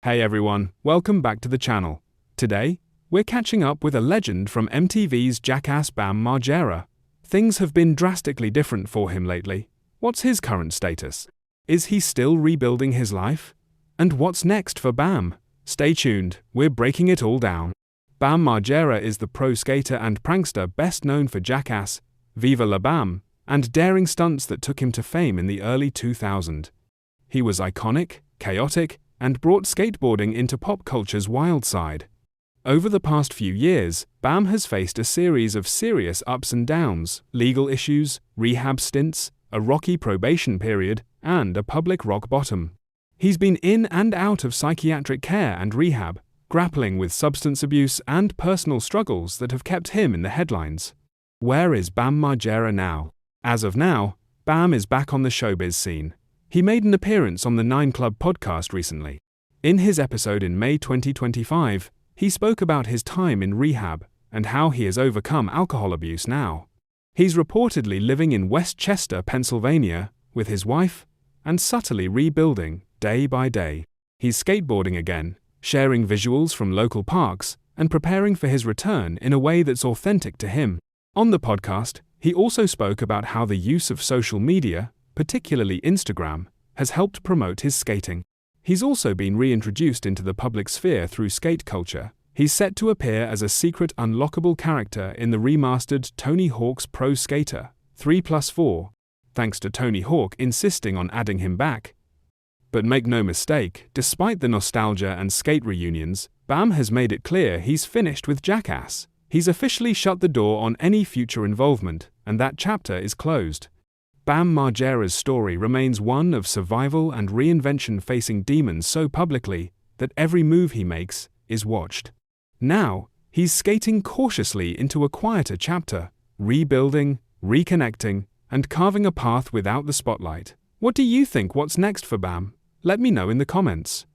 Hey everyone, welcome back to the channel. Today, we're catching up with a legend from MTV's Jackass, Bam Margera. Things have been drastically different for him lately. What's his current status? Is he still rebuilding his life? And what's next for Bam? Stay tuned, we're breaking it all down. Bam Margera is the pro skater and prankster best known for Jackass, Viva La Bam, and daring stunts that took him to fame in the early 2000s. He was iconic, chaotic, and brought skateboarding into pop culture's wild side. Over the past few years, Bam has faced a series of serious ups and downs, legal issues, rehab stints, a rocky probation period, and a public rock bottom. He's been in and out of psychiatric care and rehab, grappling with substance abuse and personal struggles that have kept him in the headlines. Where is Bam Margera now? As of now, Bam is back on the showbiz scene. He made an appearance on the 9 Club podcast recently. In his episode in May 2025, he spoke about his time in rehab and how he has overcome alcohol abuse now. He's reportedly living in West Chester, Pennsylvania, with his wife, and subtly rebuilding day by day. He's skateboarding again, sharing visuals from local parks, and preparing for his return in a way that's authentic to him. On the podcast, he also spoke about how the use of social media, particularly Instagram, has helped promote his skating. He's also been reintroduced into the public sphere through skate culture. He's set to appear as a secret unlockable character in the remastered Tony Hawk's Pro Skater 3+4, thanks to Tony Hawk insisting on adding him back. But make no mistake, despite the nostalgia and skate reunions, Bam has made it clear he's finished with Jackass. He's officially shut the door on any future involvement, and that chapter is closed. Bam Margera's story remains one of survival and reinvention, facing demons so publicly that every move he makes is watched. Now, he's skating cautiously into a quieter chapter, rebuilding, reconnecting, and carving a path without the spotlight. What do you think? What's next for Bam? Let me know in the comments.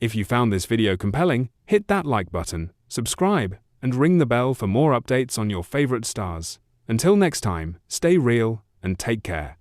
If you found this video compelling, hit that like button, subscribe, and ring the bell for more updates on your favorite stars. Until next time, stay real and take care.